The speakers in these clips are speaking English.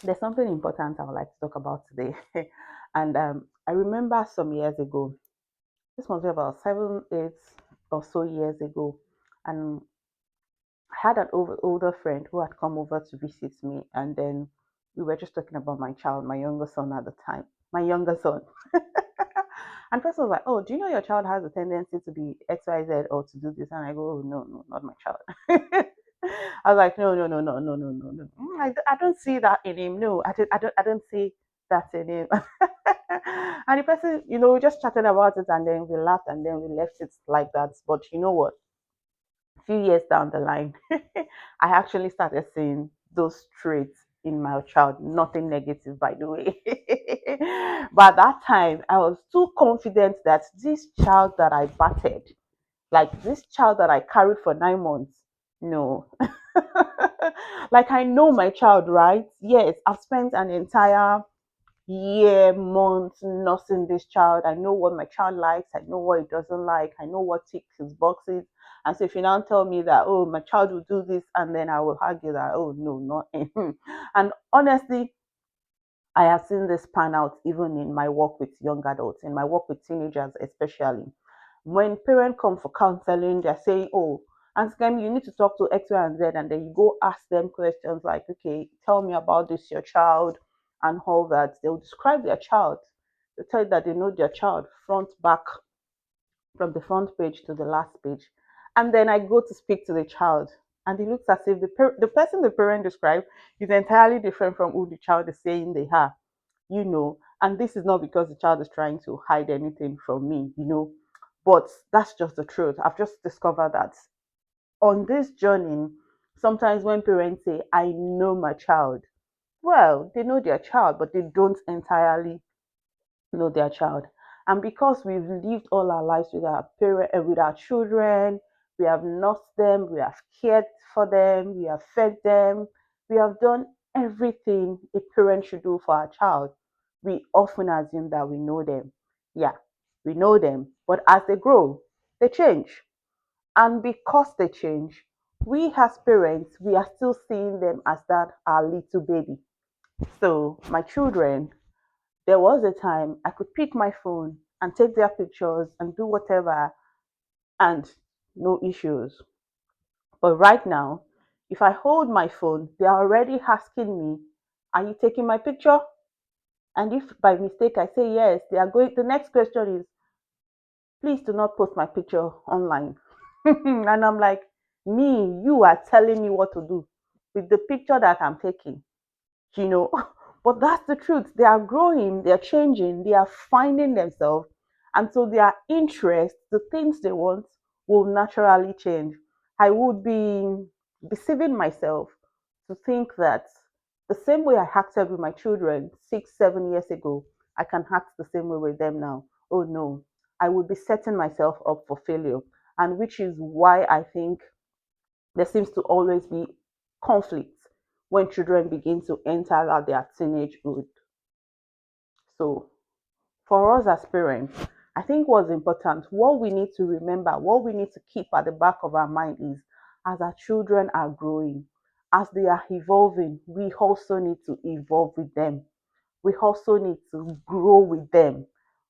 There's something important I would like to talk about today. And I remember some years ago, this must be about 7, 8 or so years ago, and I had an older friend who had come over to visit me, and then we were just talking about my child, my younger son at the time, my younger son. And first was like, "Oh, do you know your child has a tendency to be XYZ or to do this?" And I go, "Oh, no, no, not my child." I was like, "No, no, no, no, no, no, no, no. I don't see that in him. No, I don't see that in him." And the person, we just chatted about it, and then we laughed, and then we left it like that. But you know what? A few years down the line, I actually started seeing those traits in my child. Nothing negative, by the way. But at that time, I was too confident that this child that I battered, like this child that I carried for 9 months, no. Like I know my child, right? Yes, I've spent an entire year, months nursing this child. I know what my child likes. I know what he doesn't like. I know what ticks his boxes. And so if you now tell me that, oh, my child will do this, and then I will argue that, oh, no, not him. And honestly, I have seen this pan out even in my work with young adults, in my work with teenagers, especially. When parents come for counseling, they're saying, oh, and Skemi, you need to talk to X, Y, and Z, and then you go ask them questions like, okay, tell me about this, your child, and all that. They'll describe their child. They tell you that they know their child front, back, from the front page to the last page. And then I go to speak to the child, and it looks as if the person the parent described is entirely different from who the child is saying they are, And this is not because the child is trying to hide anything from me. But that's just the truth. I've just discovered that on this journey, sometimes when parents say, I know my child, well, they know their child, but they don't entirely know their child. And because we've lived all our lives with our with our children, we have nursed them, we have cared for them, we have fed them, we have done everything a parent should do for our child. We often assume that we know them. Yeah, we know them, but as they grow, they change. And because they change, we as parents, we are still seeing them as that our little baby. So my children, there was a time I could pick my phone and take their pictures and do whatever, and no issues. But right now, if I hold my phone, they are already asking me, are you taking my picture? And if by mistake I say yes, they are going, the next question is, please do not post my picture online. And I'm like, me, you are telling me what to do with the picture that I'm taking, you know. But that's the truth. They are growing, they are changing, they are finding themselves. And so their interests, the things they want, will naturally change. I would be deceiving myself to think that the same way I acted with my children 6, 7 years ago, I can act the same way with them now. Oh no, I would be setting myself up for failure. And which is why I think there seems to always be conflict when children begin to enter their teenagehood. So, for us as parents, I think what's important, what we need to remember, what we need to keep at the back of our mind is as our children are growing, as they are evolving, we also need to evolve with them. We also need to grow with them.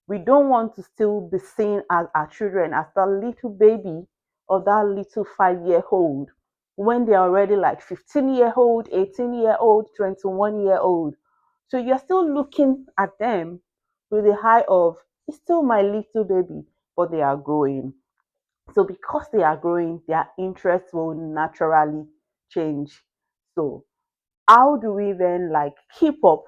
We don't want to still be seen as our children as that little baby or that little 5 year old when they're already like 15-year old, 18-year old, 21-year old. So you're still looking at them with the eye of, it's still my little baby, but they are growing. So because they are growing, their interests will naturally change. So how do we then like keep up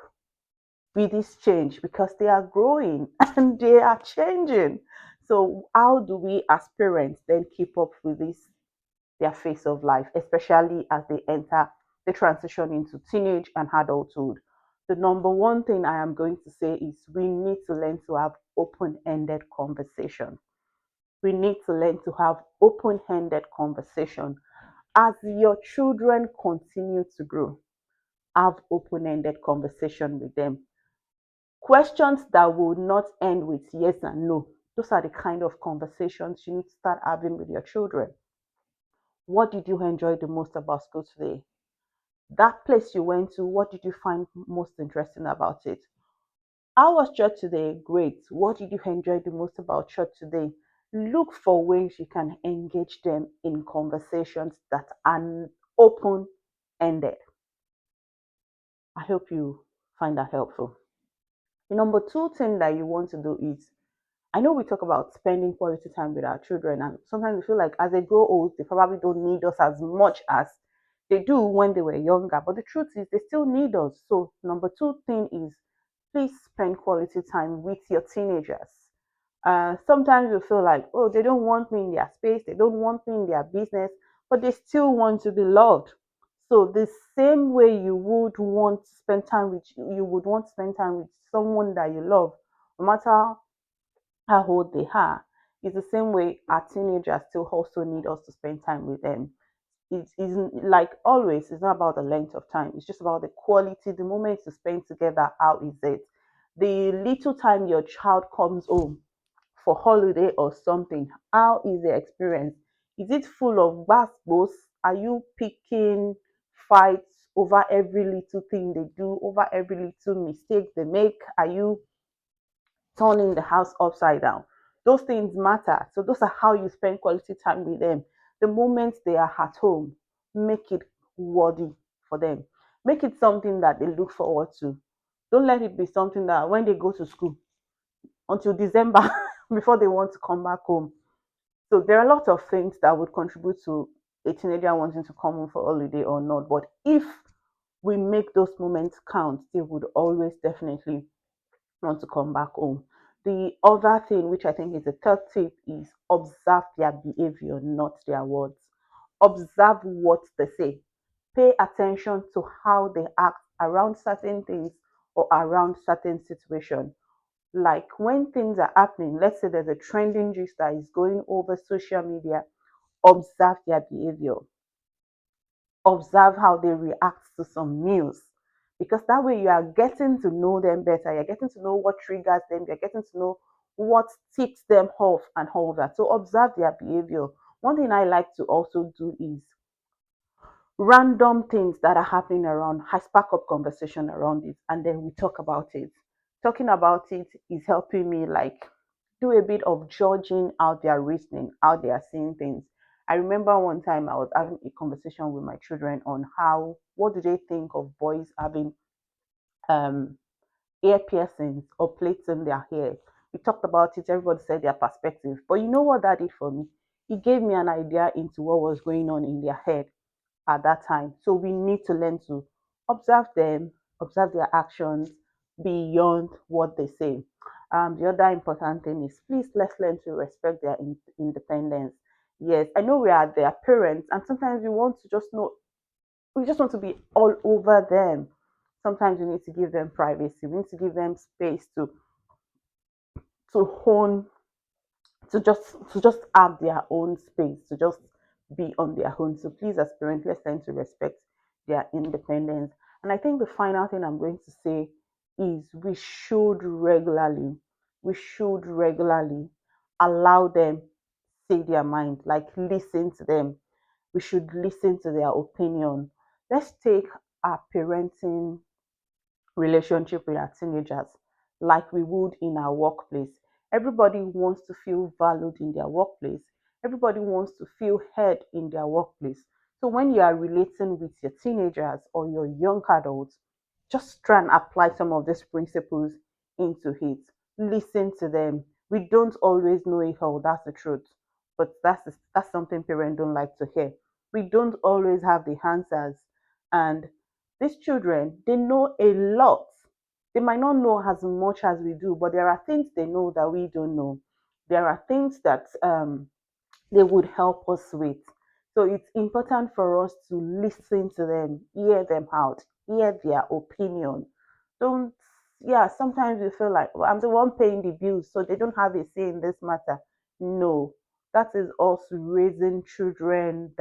with this change because they are growing and they are changing. So how do we as parents then keep up with this their phase of life, especially as they enter the transition into teenage and adulthood? The number one thing I am going to say is we need to learn to have open-ended conversation. We need to learn to have open-ended conversation as your children continue to grow. Have open-ended conversation with them. Questions that will not end with yes and no. Those are the kind of conversations you need to start having with your children. What did you enjoy the most about school today? That place you went to, what did you find most interesting about it? How was church today? Great. What did you enjoy the most about church today? Look for ways you can engage them in conversations that are open ended. I hope you find that helpful. The number two thing that you want to do is, I know we talk about spending quality time with our children, and sometimes we feel like as they grow old, they probably don't need us as much as they do when they were younger. But the truth is, they still need us. So, number two thing is, please spend quality time with your teenagers. Sometimes you feel like, oh, they don't want me in their space, they don't want me in their business, but they still want to be loved. So the same way you would want to spend time with, you would want to spend time with someone that you love, no matter how old they are, is the same way our teenagers still also need us to spend time with them. It isn't like always, it's not about the length of time, it's just about the quality, the moments you spend together. How is it? The little time your child comes home for holiday or something, how is the experience? Is it full of bass? Are you picking fights over every little thing they do, over every little mistake they make? Are you turning the house upside down? Those things matter. So those are how you spend quality time with them. The moments they are at home, make it worthy for them. Make it something that they look forward to. Don't let it be something that when they go to school until December before they want to come back home. So there are a lot of things that would contribute to a teenager wanting to come home for holiday or not. But if we make those moments count, they would always definitely want to come back home. The other thing, which I think is the third tip, is observe their behavior, not their words. Observe what they say. Pay attention to how they act around certain things or around certain situations. Like when things are happening, let's say there's a trending gist that is going over social media, observe their behavior, observe how they react to some news, because that way you are getting to know them better, you're getting to know what triggers them, you're getting to know what tips them off and all that. So observe their behavior. One thing I like to also do is random things that are happening around, I spark up conversation around it and then we talk about it. Talking about it is helping me like do a bit of judging how they are reasoning, how they are seeing things. I remember one time I was having a conversation with my children on how, what do they think of boys having um ear piercings or plates in their hair. We talked about it, everybody said their perspective. But you know what that did for me? It gave me an idea into what was going on in their head at that time. So we need to learn to observe them, observe their actions beyond what they say. The other important thing is please let's learn to respect their independence. Yes, I know we are their parents, and sometimes we want to just know, we just want to be all over them. Sometimes we need to give them privacy. We need to give them space to hone, to just have their own space, to just be on their own. So please, as parents, let's learn to respect their independence. And I think the final thing I'm going to say is we should regularly allow them say their mind, like listen to them. We should listen to their opinion. Let's take our parenting relationship with our teenagers like we would in our workplace. Everybody wants to feel valued in their workplace. Everybody wants to feel heard in their workplace. So when you are relating with your teenagers or your young adults, just try and apply some of these principles into it. Listen to them. We don't always know it all, that's the truth. But that's something parents don't like to hear. We don't always have the answers. And these children, they know a lot. They might not know as much as we do, but there are things they know that we don't know. There are things that they would help us with. So it's important for us to listen to them, hear them out, hear their opinion. Don't, yeah, sometimes we feel like, well, I'm the one paying the bills, so they don't have a say in this matter. No, that is us raising children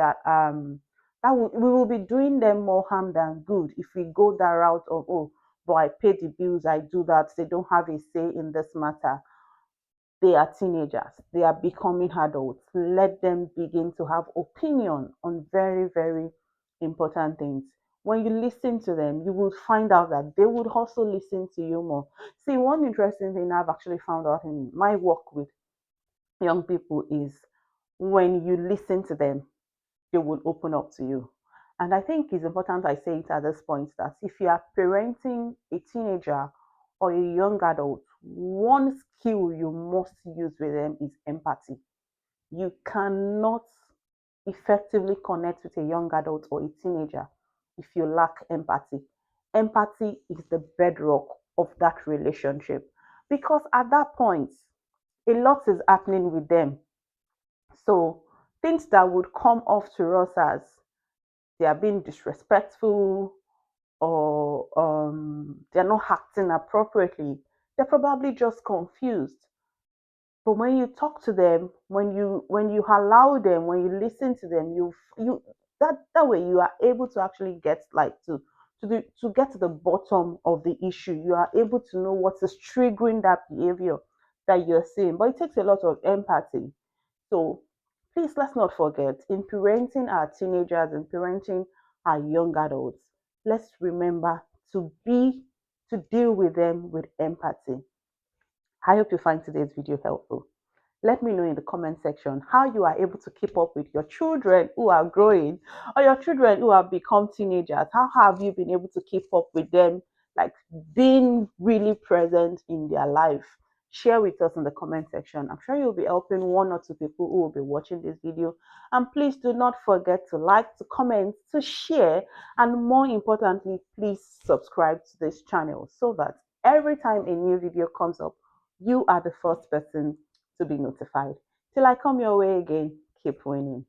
we will be doing them more harm than good if we go that route of, oh, but I pay the bills, I do that, they don't have a say in this matter. They are teenagers, they are becoming adults. Let them begin to have opinion on very, very important things. when you listen to them, you will find out that they would also listen to you more. See, one interesting thing I've actually found out in my work with young people is when you listen to them, they will open up to you. And I think it's important I say it at this point that if you are parenting a teenager or a young adult, one skill you must use with them is empathy. You cannot effectively connect with a young adult or a teenager if you lack empathy. Empathy is the bedrock of that relationship because at that point, a lot is happening with them. So things that would come off to us as they are being disrespectful or they're not acting appropriately, they're probably just confused. But when you talk to them, when you allow them, when you listen to them, you that way you are able to actually get like to get to the bottom of the issue. You are able to know what is triggering that behavior that you're seeing. But it takes a lot of empathy. So please let's not forget in parenting our teenagers and parenting our young adults, let's remember to deal with them with empathy. I hope you find today's video helpful. Let me know in the comment section how you are able to keep up with your children who are growing or your children who have become teenagers. How have you been able to keep up with them, like being really present in their life? Share with us in the comment section. I'm sure you'll be helping one or two people who will be watching this video. And please do not forget to like, to comment, to share, and more importantly, please subscribe to this channel so that every time a new video comes up, you are the first person to be notified. Till I come your way again, keep winning.